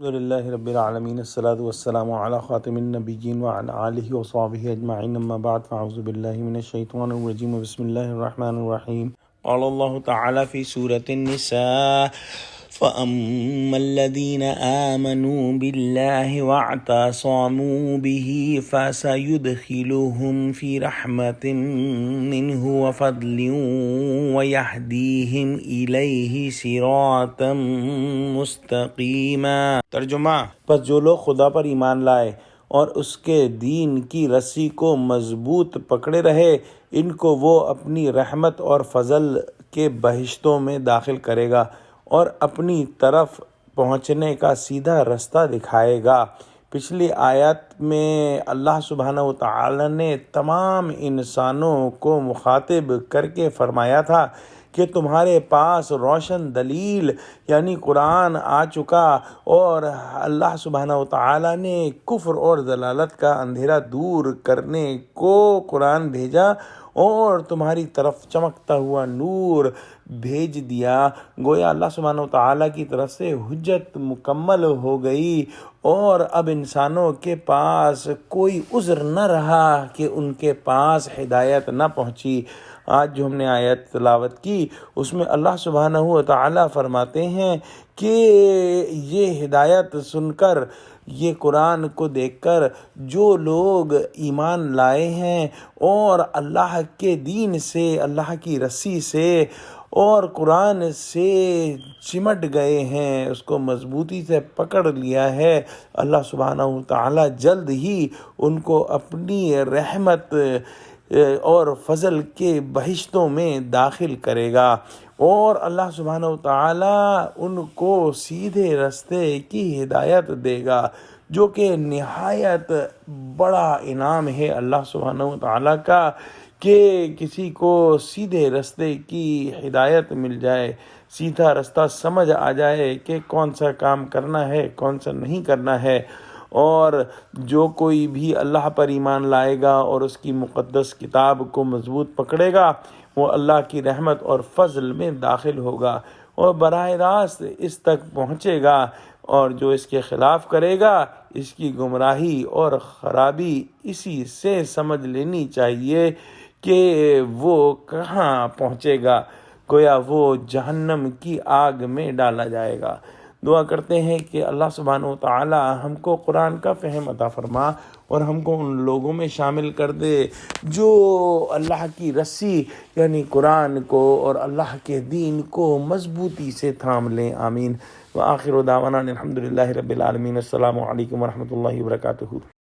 الحمد لله رب العالمين الصلاة والسلام على خاتم النبيين وعلى آله وصحبه أجمعين أما بعد فأعوذ بالله من الشيطان الرجيم بسم الله الرحمن الرحيم قال الله تعالى في سورة النساء فأما الذين آمنوا بالله واعتصموا به فسيدخلهم في رحمة منه وفضل ويهديهم إليه صراطا مستقيما۔ ترجمہ: پس جو لوگ خدا پر ایمان لائے اور اس کے دین کی رسی کو مضبوط پکڑے رہے، ان کو وہ اپنی رحمت اور فضل کے بہشتوں میں داخل کرے گا اور اپنی طرف پہنچنے کا سیدھا رستہ دکھائے گا۔ پچھلی آیت میں اللہ سبحانہ و تعالی نے تمام انسانوں کو مخاطب کر کے فرمایا تھا کہ تمہارے پاس روشن دلیل یعنی قرآن آ چکا اور اللہ سبحانہ و تعالی نے کفر اور ضلالت کا اندھیرا دور کرنے کو قرآن بھیجا اور تمہاری طرف چمکتا ہوا نور بھیج دیا۔ گویا اللہ سبحانہ و تعالیٰ کی طرف سے حجت مکمل ہو گئی اور اب انسانوں کے پاس کوئی عذر نہ رہا کہ ان کے پاس ہدایت نہ پہنچی۔ آج جو ہم نے آیت تلاوت کی اس میں اللہ سبحانہ و تعالیٰ فرماتے ہیں کہ یہ ہدایت سن کر، یہ قرآن کو دیکھ کر جو لوگ ایمان لائے ہیں اور اللہ کے دین سے، اللہ کی رسی سے اور قرآن سے چمٹ گئے ہیں، اس کو مضبوطی سے پکڑ لیا ہے، اللہ سبحانہ و تعالیٰ جلد ہی ان کو اپنی رحمت اور فضل کے بہشتوں میں داخل کرے گا اور اللہ سبحانہ و تعالیٰ ان کو سیدھے راستے کی ہدایت دے گا، جو کہ نہایت بڑا انعام ہے اللہ سبحانہ و تعالیٰ کا کہ کسی کو سیدھے راستے کی ہدایت مل جائے، سیدھا راستہ سمجھ آ جائے کہ کون سا کام کرنا ہے کون سا نہیں کرنا ہے۔ اور جو کوئی بھی اللہ پر ایمان لائے گا اور اس کی مقدس کتاب کو مضبوط پکڑے گا، وہ اللہ کی رحمت اور فضل میں داخل ہوگا اور براہ راست اس تک پہنچے گا، اور جو اس کے خلاف کرے گا اس کی گمراہی اور خرابی اسی سے سمجھ لینی چاہیے کہ وہ کہاں پہنچے گا، گویا وہ جہنم کی آگ میں ڈالا جائے گا۔ دعا کرتے ہیں کہ اللہ سبحانہ و تعالی ہم کو قرآن کا فہم عطا فرما اور ہم کو ان لوگوں میں شامل کر دے جو اللہ کی رسی یعنی قرآن کو اور اللہ کے دین کو مضبوطی سے تھام لیں۔ آمین۔ وآخر دعوانا الحمد للہ رب العالمین۔ السلام علیکم ورحمۃ اللہ وبرکاتہ۔